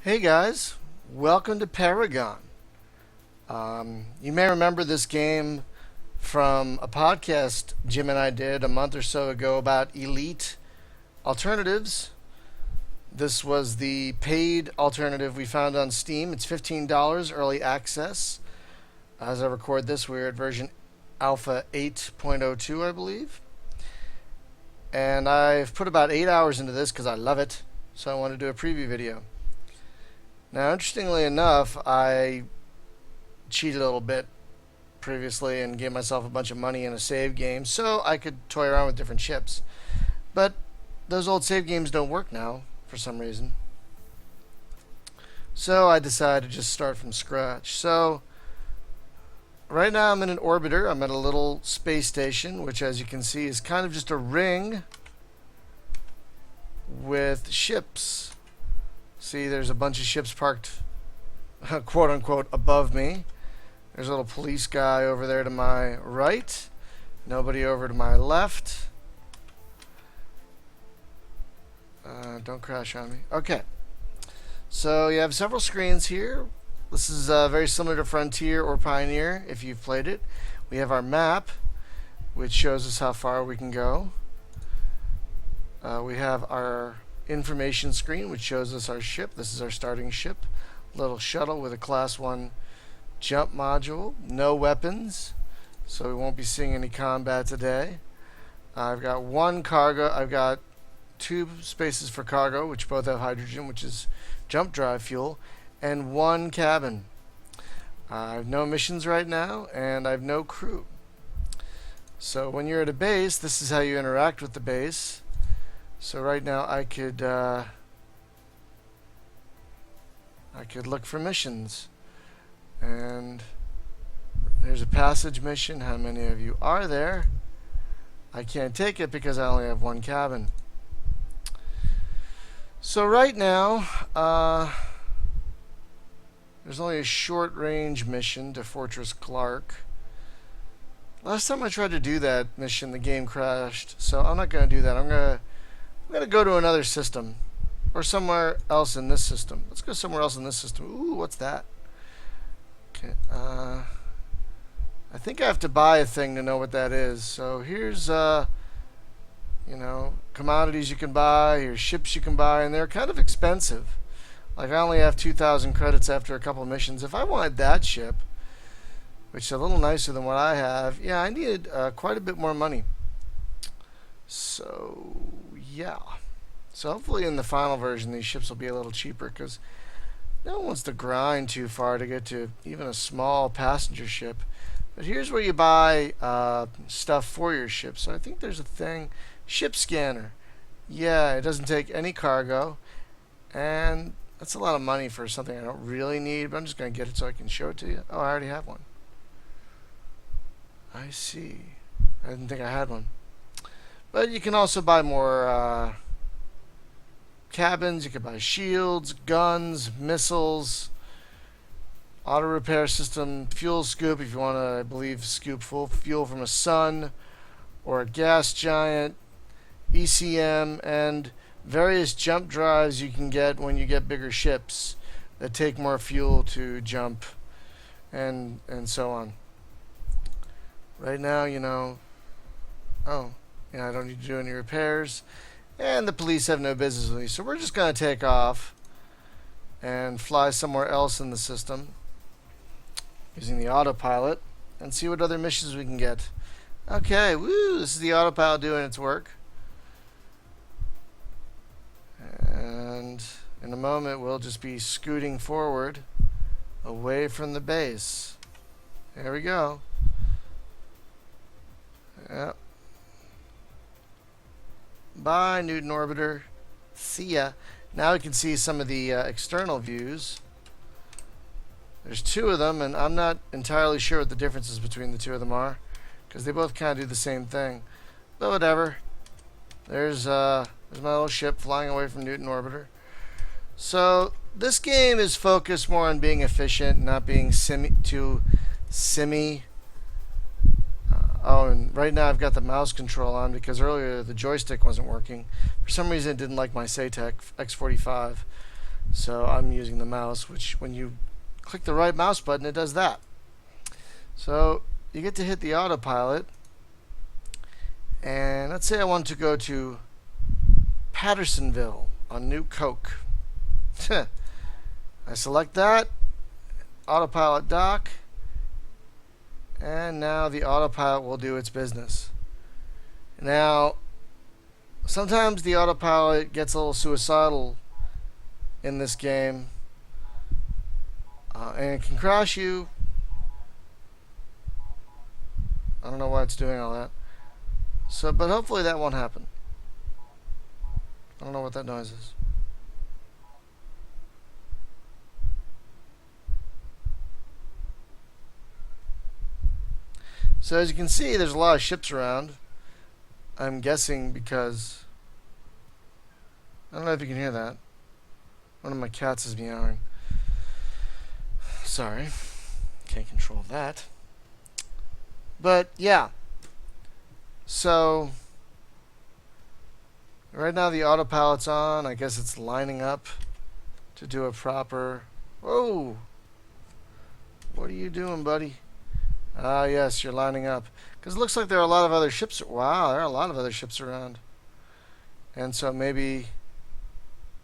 Hey guys, welcome to Paragon. You may remember this game from a podcast Jim and I did a month or so ago about elite alternatives. This was the paid alternative we found on Steam. It's $15 early access. As I record this, we're at version Alpha 8.02, I believe. And I've put about 8 hours into this because I love it, so I want to do a preview video. Now, interestingly enough, I cheated a little bit previously and gave myself a bunch of money in a save game so I could toy around with different ships. But those old save games don't work now for some reason. So I decided to just start from scratch. So right now I'm in an orbiter. I'm at a little space station, which as you can see is kind of just a ring with ships. See, there's a bunch of ships parked, quote unquote, above me. There's a little police guy over there to my right. Nobody over to my left. Don't crash on me. Okay. So you have several screens here. This is very similar to Frontier or Pioneer if you've played it. We have our map, which shows us how far we can go. We have our information screen, which shows us our ship. This is our starting ship. Little shuttle with a class 1 jump module. No weapons, so we won't be seeing any combat today. I've got one cargo. I've got 2 spaces for cargo, which both have hydrogen, which is jump drive fuel, and 1 cabin. I have no missions right now, and I have no crew. So when you're at a base, this is how you interact with the base. So right now I could look for missions, and there's a passage mission. How many of you are there? I can't take it because I only have 1 cabin. So right now there's only a short range mission to Fortress Clark. Last time I tried to do that mission, the game crashed, so I'm not going to do that. I'm going to go to another system or somewhere else in this system. Let's go somewhere else in this system. Ooh, what's that? Okay, I think I have to buy a thing to know what that is. So here's commodities you can buy, here's ships you can buy, and they're kind of expensive. Like I only have 2,000 credits after a couple missions. If I wanted that ship, which is a little nicer than what I have, yeah, I needed quite a bit more money. So yeah, so hopefully in the final version these ships will be a little cheaper, because no one wants to grind too far to get to even a small passenger ship. But here's where you buy stuff for your ship. So I think there's a thing, ship scanner. Yeah, it doesn't take any cargo, and that's a lot of money for something I don't really need, but I'm just going to get it so I can show it to you. Oh, I already have one. I see. I didn't think I had one. But you can also buy more cabins. You can buy shields, guns, missiles, auto repair system, fuel scoop if you want to, I believe, scoop full fuel from a sun or a gas giant, ECM, and various jump drives you can get when you get bigger ships that take more fuel to jump, and so on. Right now, I don't need to do any repairs, and the police have no business with me. So we're just going to take off and fly somewhere else in the system using the autopilot and see what other missions we can get. Okay, woo, this is the autopilot doing its work. And in a moment we'll just be scooting forward away from the base. There we go. Yep. Bye, Newton Orbiter. See ya. Now we can see some of the external views. There's 2 of them, and I'm not entirely sure what the differences between the 2 of them are, because they both kind of do the same thing. But whatever. There's my little ship flying away from Newton Orbiter. So this game is focused more on being efficient, not being too simmy. Oh, and right now I've got the mouse control on because earlier the joystick wasn't working. For some reason it didn't like my SATEC X45. So I'm using the mouse, which when you click the right mouse button, it does that. So you get to hit the autopilot, and let's say I want to go to Pattersonville on New Coke. I select that, autopilot dock, and now the autopilot will do its business. Now, sometimes the autopilot gets a little suicidal in this game, and it can crash you. I don't know why it's doing all that. So, but hopefully that won't happen. I don't know what that noise is. So as you can see, there's a lot of ships around. I'm guessing because I don't know if you can hear that. One of my cats is meowing. Sorry, can't control that. But yeah, so right now the autopilot's on. I guess it's lining up to do a proper. Whoa! What are you doing, buddy? Ah, yes, you're lining up. Because it looks like there are a lot of other ships. Wow, there are a lot of other ships around. And so maybe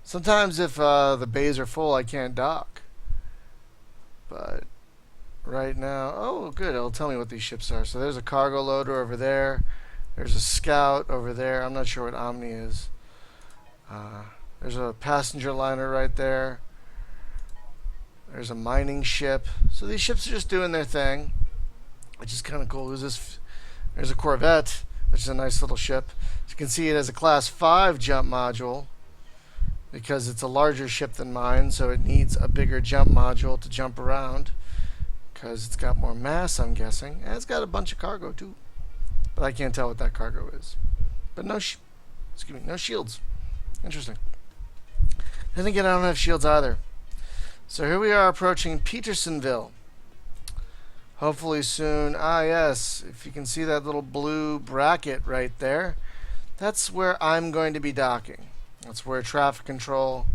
sometimes if the bays are full, I can't dock. But right now, oh, good. It'll tell me what these ships are. So there's a cargo loader over there. There's a scout over there. I'm not sure what Omni is. There's a passenger liner right there. There's a mining ship. So these ships are just doing their thing, which is kind of cool. Who's this? There's a Corvette, which is a nice little ship. As you can see, it has a Class 5 jump module because it's a larger ship than mine, so it needs a bigger jump module to jump around because it's got more mass, I'm guessing. And it's got a bunch of cargo, too. But I can't tell what that cargo is. But no shields. Interesting. Then again, I don't have shields either. So here we are approaching Petersonville. Hopefully soon. Ah, yes. If you can see that little blue bracket right there, that's where I'm going to be docking. That's where traffic control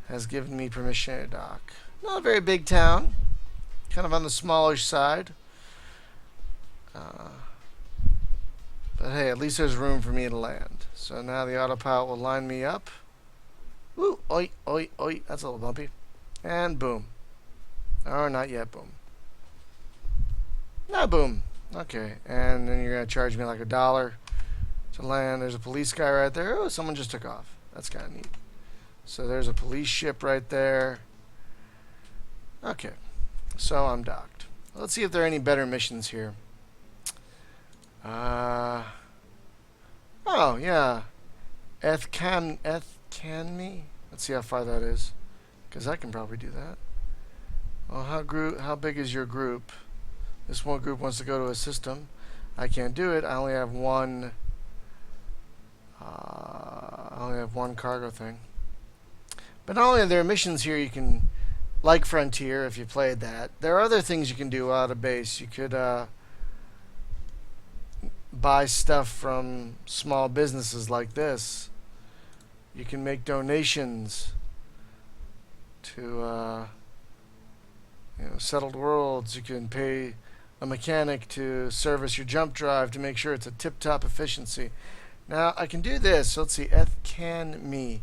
has given me permission to dock. Not a very big town. Kind of on the smallish side. But hey, at least there's room for me to land. So now the autopilot will line me up. Woo! Oi, oi, oi. That's a little bumpy. And boom. Oh, not yet. Boom. Ah, boom. Okay, and then you're going to charge me like $1 to land. There's a police guy right there. Oh, someone just took off. That's kind of neat. So there's a police ship right there. Okay, so I'm docked. Let's see if there are any better missions here. Oh, yeah. Ethcanme. Let's see how far that is, because I can probably do that. Well, how big is your group? This one group wants to go to a system. I can't do it. I only have one. I only have one cargo thing. But not only are there missions here, you can, like Frontier, if you played that. There are other things you can do out of base. You could buy stuff from small businesses like this. You can make donations to Settled Worlds. You can pay a mechanic to service your jump drive to make sure it's a tip-top efficiency. Now I can do this. So let's see, Ethcanme.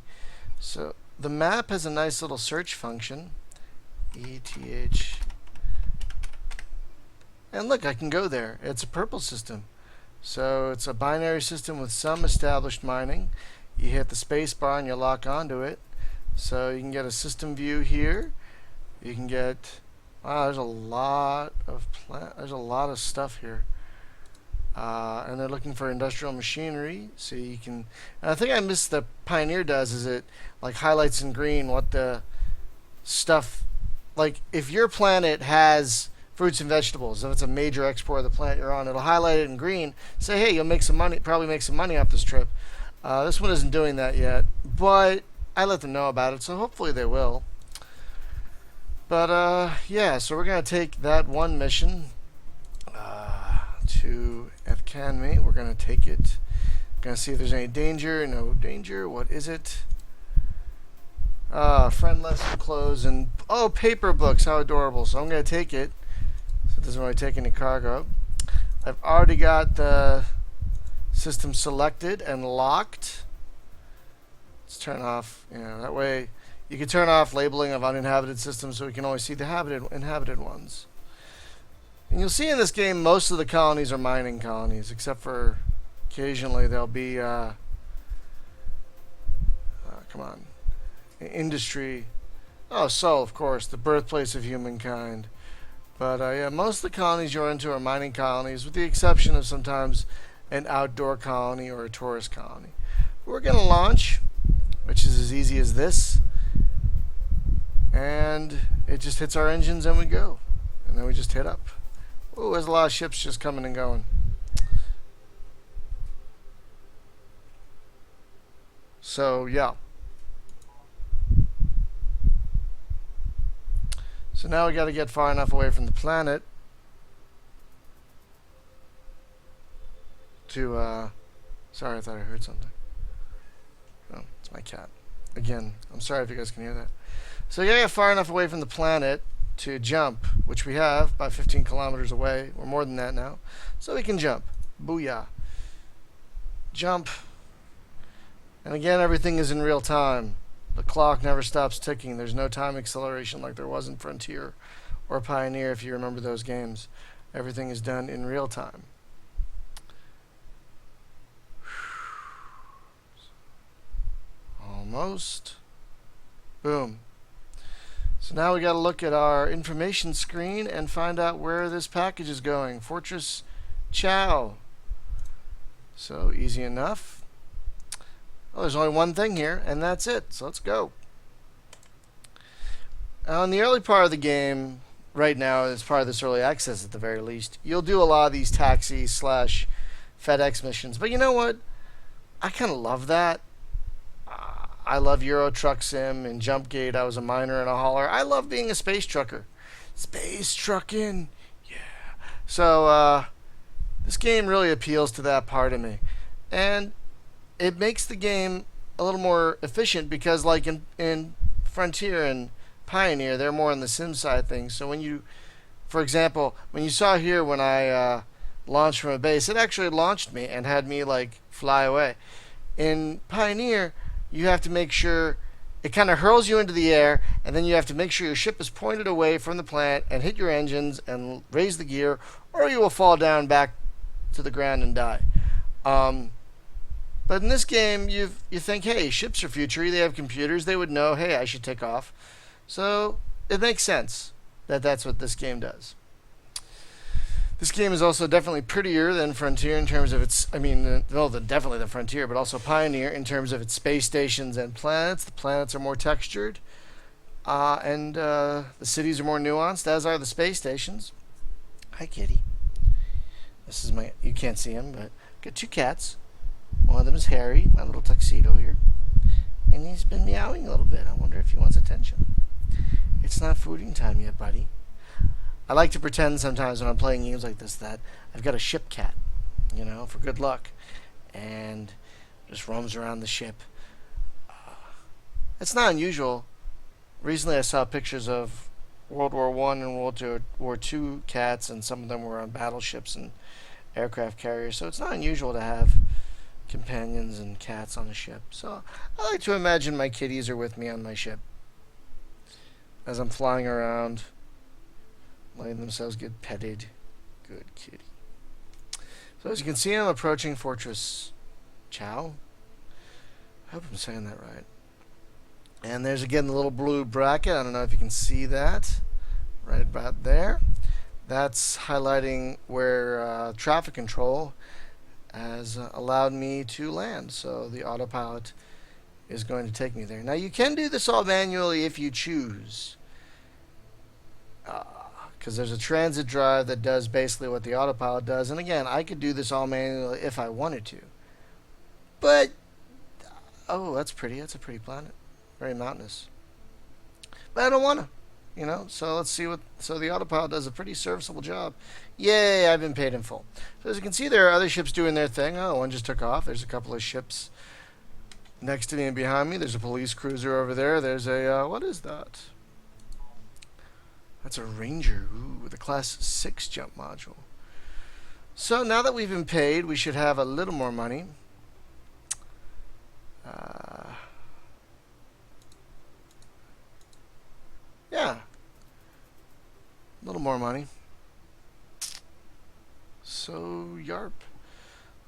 So the map has a nice little search function. ETH. And look, I can go there. It's a purple system. So it's a binary system with some established mining. You hit the space bar and you lock onto it. So you can get a system view here. You can get, wow, there's a lot of stuff here. And they're looking for industrial machinery. So you can, and I think I missed the Pioneer does is it like highlights in green what the stuff, like if your planet has fruits and vegetables, if it's a major export of the planet you're on, it'll highlight it in green. Say, hey, you'll make some money, probably make some money off this trip. This one isn't doing that yet, but I let them know about it, so hopefully they will. But yeah, so we're gonna take that one mission to Ethcanme. We're gonna take it. Gonna see if there's any danger. No danger. What is it? Friend lesson clothes and oh, paper books. How adorable! So I'm gonna take it. So it doesn't really take any cargo. I've already got the system selected and locked. Let's turn off. That way you can turn off labeling of uninhabited systems, so we can only see the inhabited ones. And you'll see in this game most of the colonies are mining colonies, except for occasionally there'll be come on, industry. Oh, Sol, of course, the birthplace of humankind. But yeah, most of the colonies you're into are mining colonies, with the exception of sometimes an outdoor colony or a tourist colony. We're going to launch, which is as easy as this. And it just hits our engines and we go. And then we just hit up. Oh, there's a lot of ships just coming and going. So, yeah. So now we got to get far enough away from the planet to, sorry, I thought I heard something. Oh, it's my cat. Again, I'm sorry if you guys can hear that. So you got to get far enough away from the planet to jump, which we have, about 15 kilometers away. We're more than that now. So we can jump. Booyah. Jump. And again, everything is in real time. The clock never stops ticking. There's no time acceleration like there was in Frontier or Pioneer, if you remember those games. Everything is done in real time. Almost. Boom. So now we got to look at our information screen and find out where this package is going. Fortress Chow. So easy enough. Well, there's only one thing here, and that's it. So let's go. Now, in the early part of the game, right now, as part of this early access at the very least, you'll do a lot of these taxi / FedEx missions. But you know what? I kind of love that. I love Euro Truck Sim and Jumpgate. I was a miner and a hauler. I love being a space trucker. Space trucking. Yeah. So this game really appeals to that part of me. And it makes the game a little more efficient because like in Frontier and Pioneer, they're more on the sim side things. So when you, for example, when you saw here when I launched from a base, it actually launched me and had me like fly away. In Pioneer, you have to make sure it kind of hurls you into the air, and then you have to make sure your ship is pointed away from the plant and hit your engines and raise the gear, or you will fall down back to the ground and die. But in this game, you think, hey, ships are future. They have computers. They would know, hey, I should take off. So it makes sense that that's what this game does. This game is also definitely prettier than Frontier in terms of its, definitely the Frontier, but also Pioneer in terms of its space stations and planets. The planets are more textured, and the cities are more nuanced, as are the space stations. Hi, kitty. This is you can't see him, but I've got two cats. One of them is Harry, my little tuxedo here, and he's been meowing a little bit. I wonder if he wants attention. It's not fooding time yet, buddy. I like to pretend sometimes when I'm playing games like this that I've got a ship cat, for good luck, and just roams around the ship. It's not unusual. Recently I saw pictures of World War I and World War II cats, and some of them were on battleships and aircraft carriers, so it's not unusual to have companions and cats on a ship. So I like to imagine my kitties are with me on my ship as I'm flying around, letting themselves get petted. Good kitty. So as you can see, I'm approaching Fortress Chow. I hope I'm saying that right. And there's again the little blue bracket. I don't know if you can see that right about there. That's highlighting where traffic control has allowed me to land. So the autopilot is going to take me there. Now you can do this all manually if you choose. Because there's a transit drive that does basically what the autopilot does. And again, I could do this all manually if I wanted to. But, oh, that's pretty. That's a pretty planet. Very mountainous. But I don't want to, So let's see so the autopilot does a pretty serviceable job. Yay, I've been paid in full. So as you can see, there are other ships doing their thing. Oh, one just took off. There's a couple of ships Next to me and behind me, there's a police cruiser over there. There's a, what is that? That's a Ranger, ooh, with a Class 6 jump module. So now that we've been paid, we should have a little more money. Yeah, a little more money. So, yarp.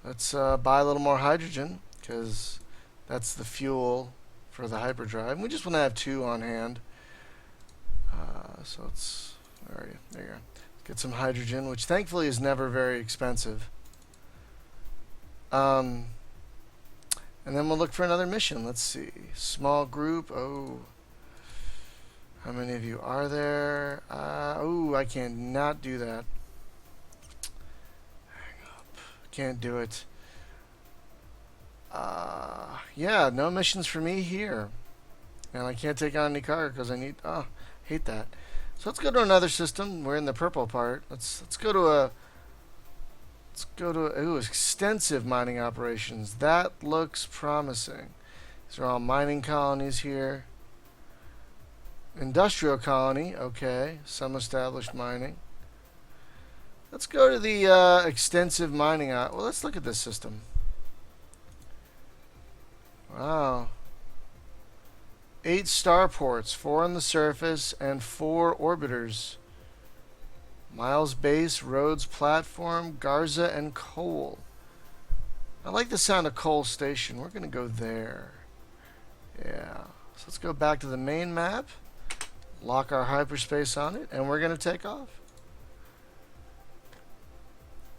Let's buy a little more hydrogen, because that's the fuel for the hyperdrive. And we just want to have 2 on hand. So let's, where are you? There you go. Get some hydrogen, which thankfully is never very expensive. And then we'll look for another mission. Let's see. Small group. Oh. How many of you are there? Oh, I cannot do that. Hang up. Can't do it. Yeah, no missions for me here. And I can't take on any cargo because I need... Oh, hate that. So let's go to another system. We're in the purple part. Let's go to a... Let's go to... Ooh, extensive mining operations. That looks promising. These are all mining colonies here. Industrial colony. Okay. Some established mining. Let's go to the extensive mining... Well, let's look at this system. Wow. 8 starports, 4 on the surface, and 4 orbiters. Miles base, roads, platform, Garza, and coal. I like the sound of coal station. We're going to go there. Yeah. So let's go back to the main map. Lock our hyperspace on it, and we're going to take off.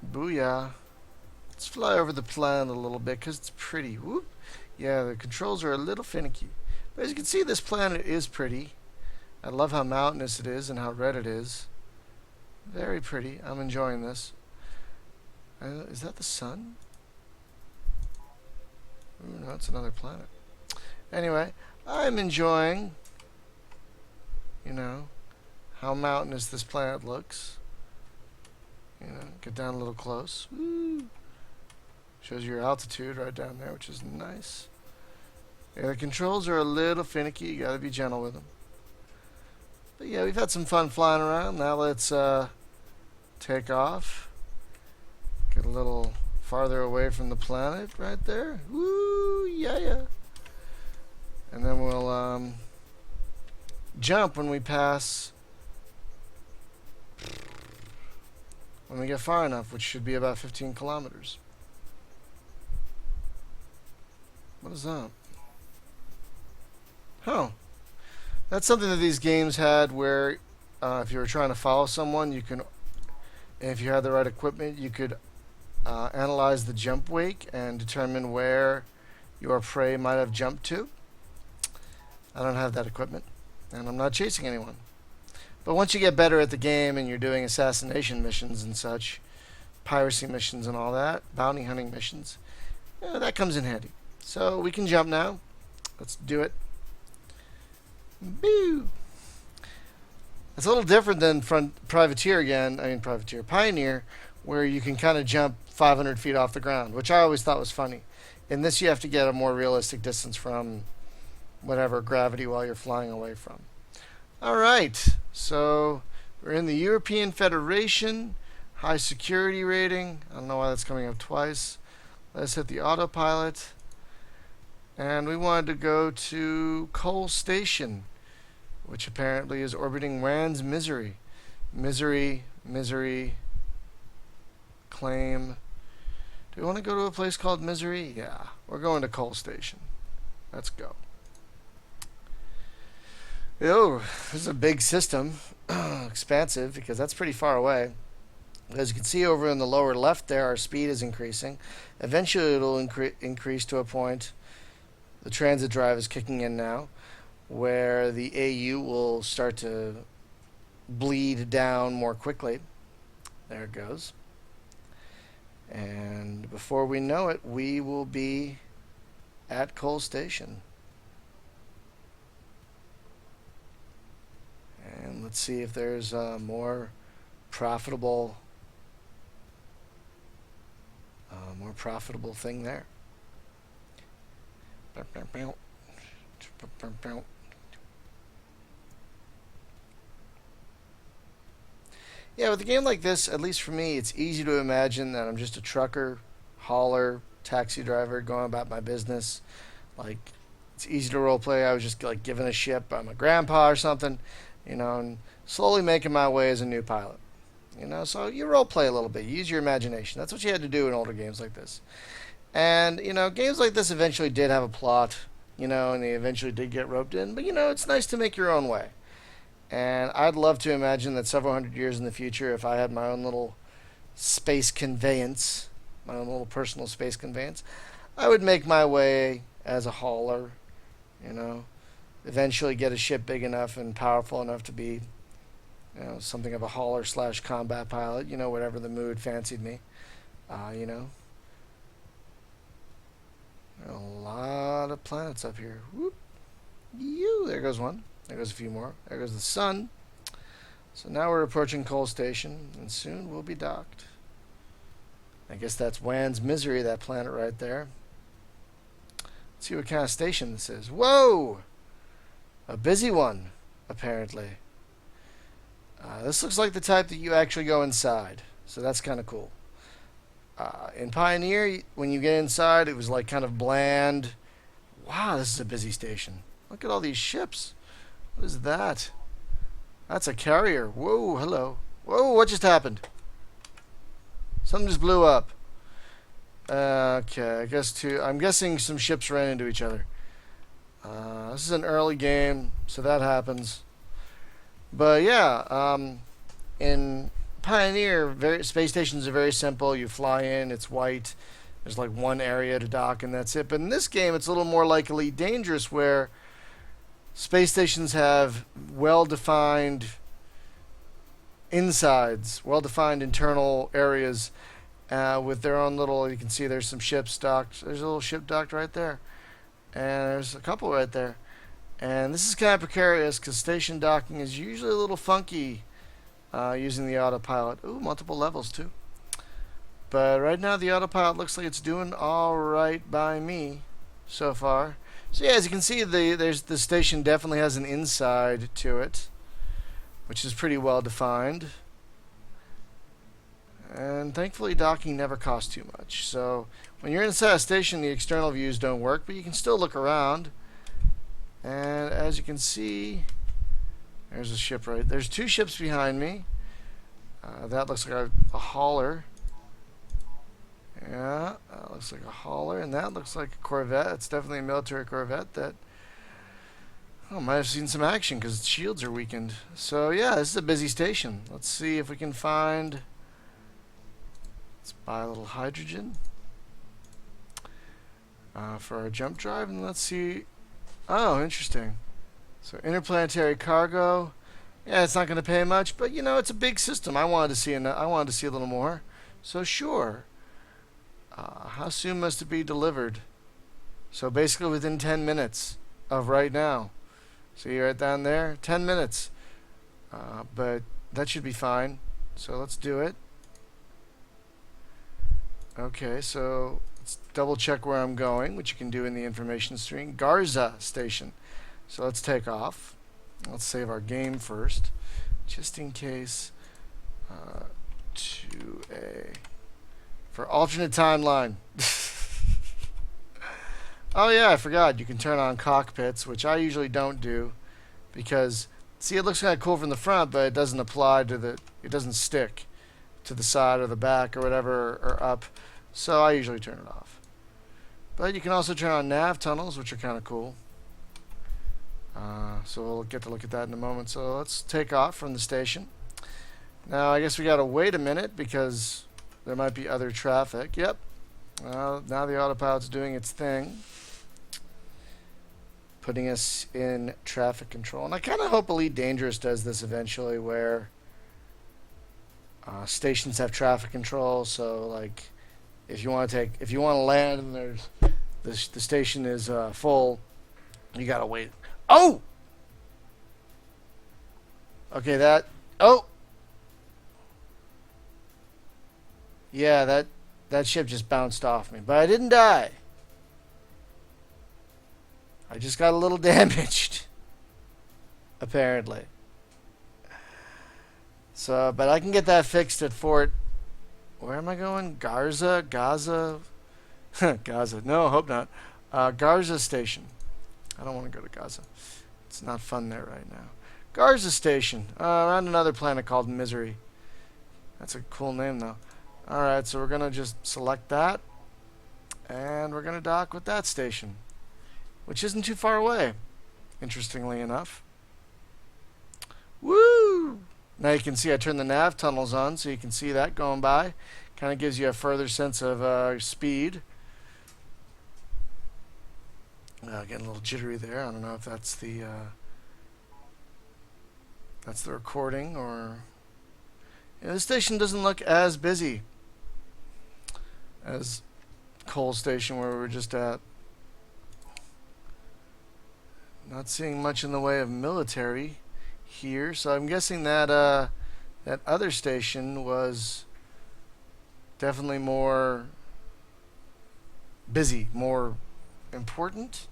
Booyah. Let's fly over the planet a little bit because it's pretty. Whoop. Yeah, the controls are a little finicky. But as you can see, this planet is pretty. I love how mountainous it is and how red it is. Very pretty. I'm enjoying this. Is that the sun? Ooh, no, it's another planet. Anyway, I'm enjoying, you know, how mountainous this planet looks. You know, get down a little close. Woo! Shows you your altitude right down there, which is nice. Yeah, the controls are a little finicky. You gotta be gentle with them. But yeah, we've had some fun flying around. Now let's take off. Get a little farther away from the planet right there. Woo! Yeah, yeah. And then we'll jump when we pass... when we get far enough, which should be about 15 kilometers. What is that? Oh. That's something that these games had where if you were trying to follow someone, you can, if you had the right equipment, you could analyze the jump wake and determine where your prey might have jumped to. I don't have that equipment, and I'm not chasing anyone. But once you get better at the game and you're doing assassination missions and such, piracy missions and all that, bounty hunting missions, that comes in handy. So we can jump now. Let's do it. Boo! It's a little different than Privateer again. I mean Privateer, Pioneer, where you can kind of jump 500 feet off the ground, which I always thought was funny. In this, you have to get a more realistic distance from whatever gravity while you're flying away from. All right, so we're in the European Federation, high security rating. I don't know why that's coming up twice. Let's hit the autopilot. And we wanted to go to Coal Station, which apparently is orbiting Rand's Misery. Misery, Misery, claim. Do we want to go to a place called Misery? Yeah, we're going to Coal Station. Let's go. Oh, this is a big system. Expansive, because that's pretty far away. As you can see over in the lower left there, our speed is increasing. Eventually it'll increase to a point. The transit drive is kicking in now, where the AU will start to bleed down more quickly. There it goes. And before we know it, we will be at Coal Station. And let's see if there's a more profitable thing there. Yeah, with a game like this, at least for me, it's easy to imagine that I'm just a trucker, hauler, taxi driver going about my business. Like, it's easy to role play. I was just like given a ship by my grandpa or something, and slowly making my way as a new pilot. So you role play a little bit. You use your imagination. That's what you had to do in older games like this. And games like this eventually did have a plot, and they eventually did get roped in. But it's nice to make your own way. And I'd love to imagine that several hundred years in the future, if I had my own little space conveyance, my own little personal space conveyance, I would make my way as a hauler, you know, eventually get a ship big enough and powerful enough to be, something of a hauler slash combat pilot, whatever the mood fancied me, you know. There are a lot of planets up here. Whoop. There goes one. There goes a few more. There goes the sun. So now we're approaching Coal Station, and soon we'll be docked. I guess that's Wan's Misery, that planet right there. Let's see what kind of station this is. Whoa! A busy one, apparently. This looks like the type that you actually go inside, so that's kind of cool. In Pioneer, when you get inside, it was like kind of bland. Wow, this is a busy station. Look at all these ships. What is that? That's a carrier. Whoa, hello. Whoa, what just happened? Something just blew up. Okay, I'm guessing some ships ran into each other. This is an early game, so that happens. But yeah, in Pioneer, space stations are very simple. You fly in, it's white. There's like one area to dock, and that's it. But in this game, it's a little more like Elite Dangerous, where space stations have well-defined insides, well-defined internal areas with their own little. You can see there's some ships docked. There's a little ship docked right there, and there's a couple right there. And this is kind of precarious because station docking is usually a little funky using the autopilot. Ooh, multiple levels too. But right now the autopilot looks like it's doing all right by me so far. So yeah, as you can see, the station definitely has an inside to it, which is pretty well defined. And thankfully, docking never costs too much. So when you're inside a station, the external views don't work, but you can still look around. And as you can see, there's a ship right. There's two ships behind me. That looks like a hauler. Yeah, that looks like a hauler, and that looks like a corvette. It's definitely a military corvette that might have seen some action because its shields are weakened. So yeah, this is a busy station. Let's see if we can find. Let's buy a little hydrogen for our jump drive, and let's see. Oh, interesting. So interplanetary cargo. Yeah, it's not going to pay much, but it's a big system. I wanted to see a little more. So sure. How soon must it be delivered? So basically within 10 minutes of right now. See right down there? 10 minutes. But that should be fine. So let's do it. Okay, so let's double check where I'm going, which you can do in the information screen. Garza Station. So let's take off. Let's save our game first, just in case. 2A. For alternate timeline. Oh yeah, I forgot. You can turn on cockpits, which I usually don't do, because see, it looks kind of cool from the front, but it doesn't apply to it doesn't stick to the side or the back or whatever or up. So I usually turn it off. But you can also turn on nav tunnels, which are kind of cool. So we'll get to look at that in a moment. So let's take off from the station. Now I guess we gotta wait a minute because there might be other traffic. Yep. Now the autopilot's doing its thing, putting us in traffic control. And I kind of hope Elite Dangerous does this eventually, where stations have traffic control. So like, if you want to land and there's the station is full, you gotta wait. Oh. Okay, oh. Yeah, that ship just bounced off me, but I didn't die. I just got a little damaged, apparently. So, but I can get that fixed at Fort. Where am I going? Gaza? Gaza. No, hope not. Garza Station. I don't want to go to Gaza. It's not fun there right now. Garza Station. Around another planet called Misery. That's a cool name, though. Alright, so we're going to just select that. And we're going to dock with that station. Which isn't too far away, interestingly enough. Woo! Now you can see I turned the nav tunnels on, so you can see that going by. Kind of gives you a further sense of speed. Getting a little jittery there. I don't know if that's the recording or. This station doesn't look as busy as Coal Station where we were just at. Not seeing much in the way of military here, so I'm guessing that that other station was definitely more busy, more important.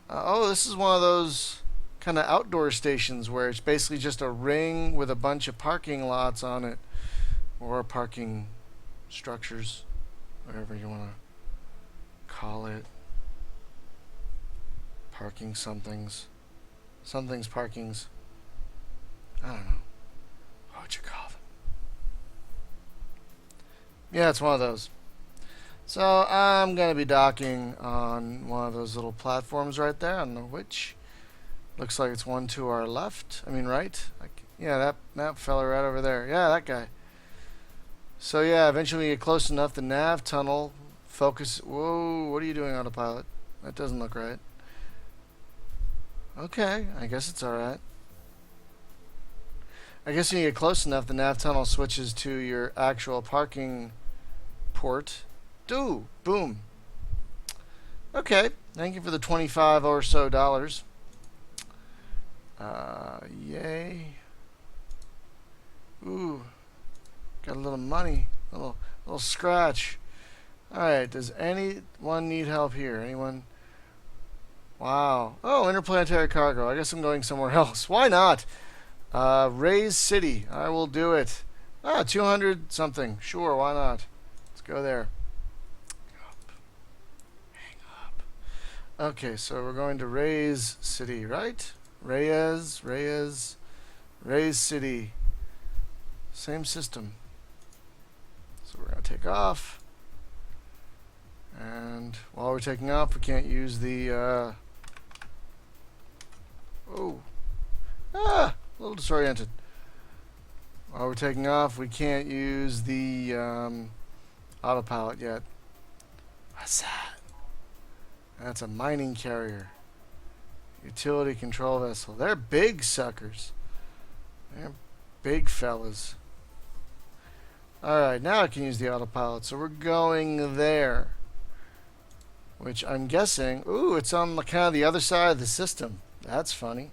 Oh, this is one of those kind of outdoor stations where it's basically just a ring with a bunch of parking lots on it, or parking structures, whatever you want to call it. Parking somethings. Something's parkings. I don't know. What would you call them? Yeah, it's one of those. So I'm going to be docking on one of those little platforms right there. I don't know which. Looks like it's one to our left. I mean right. Yeah, that fella right over there. Yeah, that guy. So yeah, eventually we get close enough. The nav tunnel focus. Whoa, what are you doing, autopilot? That doesn't look right. Okay, I guess it's alright. I guess when you get close enough, the nav tunnel switches to your actual parking port. Boom. Okay, thank you for the $25 or so. Yay. Ooh, got a little money, a little scratch. Alright, does anyone need help here? Anyone? Wow. Oh, interplanetary cargo. I guess I'm going somewhere else. Why not? Raise City. I will do it. 200 something. Sure, why not? Let's go there. Hang up. Okay, so we're going to Raise City, right? Raise City. Same system. So we're going to take off. And while we're taking off, we can't use the... a little disoriented. While we're taking off, we can't use the autopilot yet. What's that? That's a mining carrier. Utility control vessel. They're big suckers. They're big fellas. Alright, now I can use the autopilot. So we're going there. Which I'm guessing... Ooh, it's on the kind of the other side of the system. That's funny.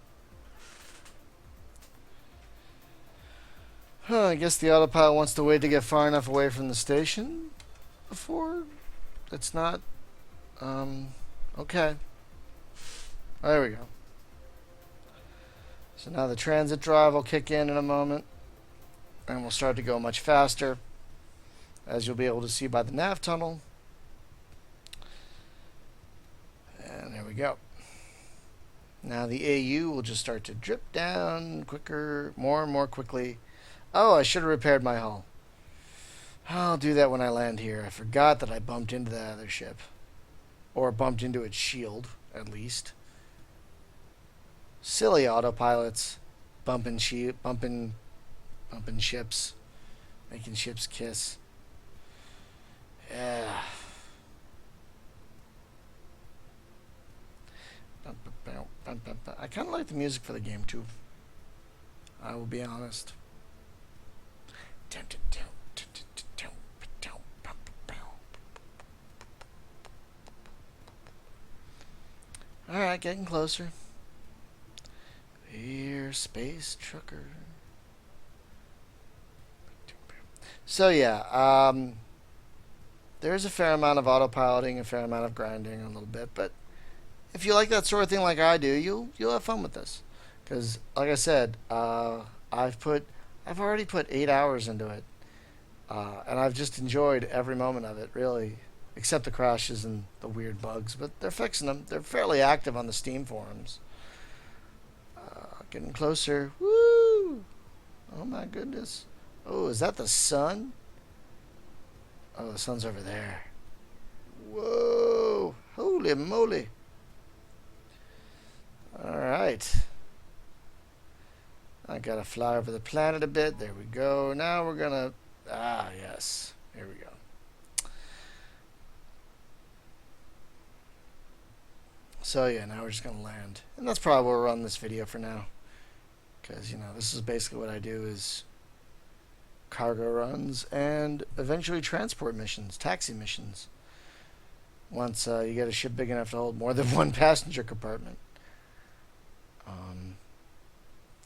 I guess the autopilot wants to wait to get far enough away from the station before it's not... okay. There we go. So now the transit drive will kick in a moment. And we'll start to go much faster. As you'll be able to see by the nav tunnel. And there we go. Now the AU will just start to drip down quicker, more and more quickly. Oh, I should have repaired my hull. I'll do that when I land here. I forgot that I bumped into that other ship. Or bumped into its shield, at least. Silly autopilots. Bumping ships. Making ships kiss. Yeah. I kind of like the music for the game, too. I will be honest. Alright, getting closer. Here, space trucker. So yeah, there's a fair amount of autopiloting, a fair amount of grinding, a little bit, but if you like that sort of thing like I do, you'll have fun with this. Because, like I said, I've already put 8 hours into it, and I've just enjoyed every moment of it, really, except the crashes and the weird bugs. But they're fixing them. They're fairly active on the Steam forums. Getting closer. Woo! Oh my goodness. Oh, is that the sun? Oh, the sun's over there. Whoa! Holy moly! Alright. I gotta fly over the planet a bit. There we go. Now we're gonna... Ah, yes. Here we go. So yeah, now we're just gonna land. And that's probably where we'll run this video for now. Because, you know, this is basically what I do is cargo runs and eventually transport missions, taxi missions. Once you get a ship big enough to hold more than one passenger compartment.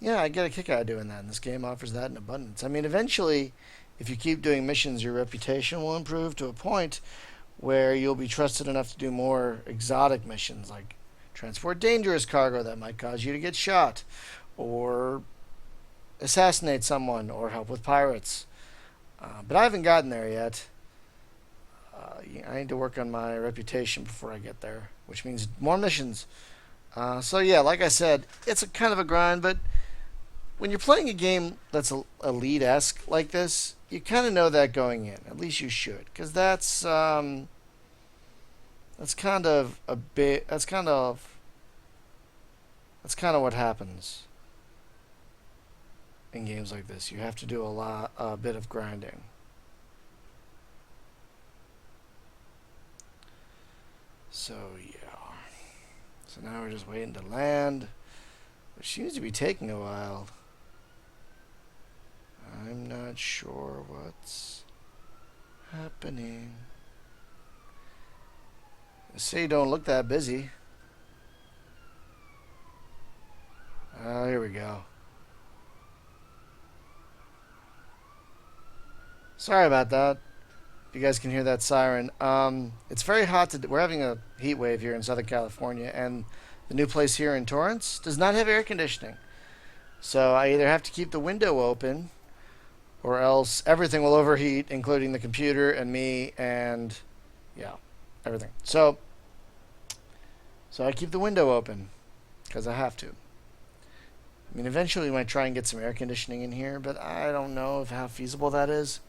Yeah, I get a kick out of doing that, and this game offers that in abundance. I mean, eventually, if you keep doing missions, your reputation will improve to a point where you'll be trusted enough to do more exotic missions, like transport dangerous cargo that might cause you to get shot, or assassinate someone, or help with pirates. But I haven't gotten there yet. I need to work on my reputation before I get there, which means more missions. So yeah, like I said, it's a kind of a grind, but when you're playing a game that's Elite-esque like this, you kind of know that going in. At least you should, because that's kind of a bit. That's kind of what happens in games like this. You have to do a bit of grinding. So yeah. So now we're just waiting to land, which seems to be taking a while. I'm not sure what's happening. They say you don't look that busy. Here we go. Sorry about that. If you guys can hear that siren. It's very hot today. We're having a heat wave here in Southern California, and the new place here in Torrance does not have air conditioning. So I either have to keep the window open, or else everything will overheat, including the computer and me and, yeah, everything. So I keep the window open, because I have to. I mean, eventually we might try and get some air conditioning in here, but I don't know how feasible that is.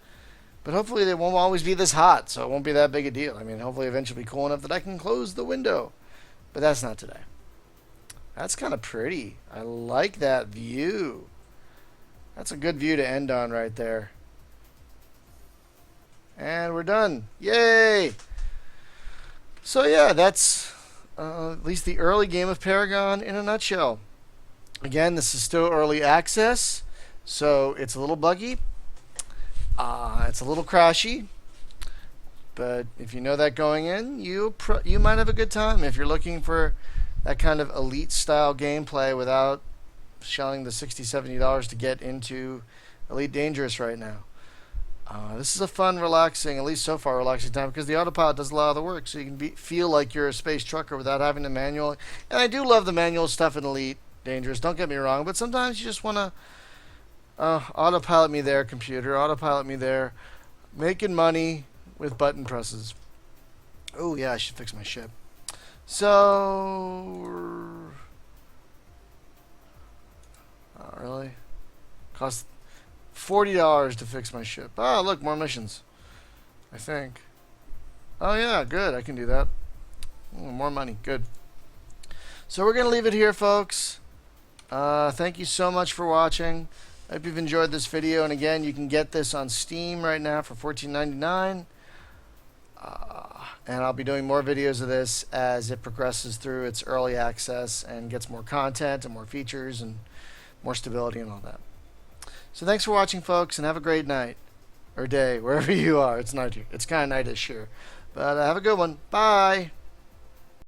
But hopefully it won't always be this hot, so it won't be that big a deal. I mean, hopefully eventually it'll be cool enough that I can close the window. But that's not today. That's kind of pretty. I like that view. That's a good view to end on right there. And we're done. Yay! So yeah, that's at least the early game of Paragon in a nutshell. Again, this is still early access, so it's a little buggy. It's a little crashy, but if you know that going in, you might have a good time if you're looking for that kind of elite style gameplay without shelling the $60, $70 to get into Elite Dangerous right now. This is a fun, relaxing, at least so far relaxing time, because the autopilot does a lot of the work, so you can feel like you're a space trucker without having to manual. And I do love the manual stuff in Elite Dangerous, don't get me wrong, but sometimes you just want to autopilot me there, computer. Autopilot me there. Making money with button presses. Oh, yeah, I should fix my ship. So... Oh, really? Cost $40 to fix my ship. Oh, look, more missions. I think. Oh, yeah, good. I can do that. Ooh, more money. Good. So we're going to leave it here, folks. Thank you so much for watching. I hope you've enjoyed this video, and again, you can get this on Steam right now for $14.99. And I'll be doing more videos of this as it progresses through its early access and gets more content and more features and more stability and all that. So thanks for watching, folks, and have a great night or day wherever you are. It's night here. It's kind of nightish here, but have a good one. Bye.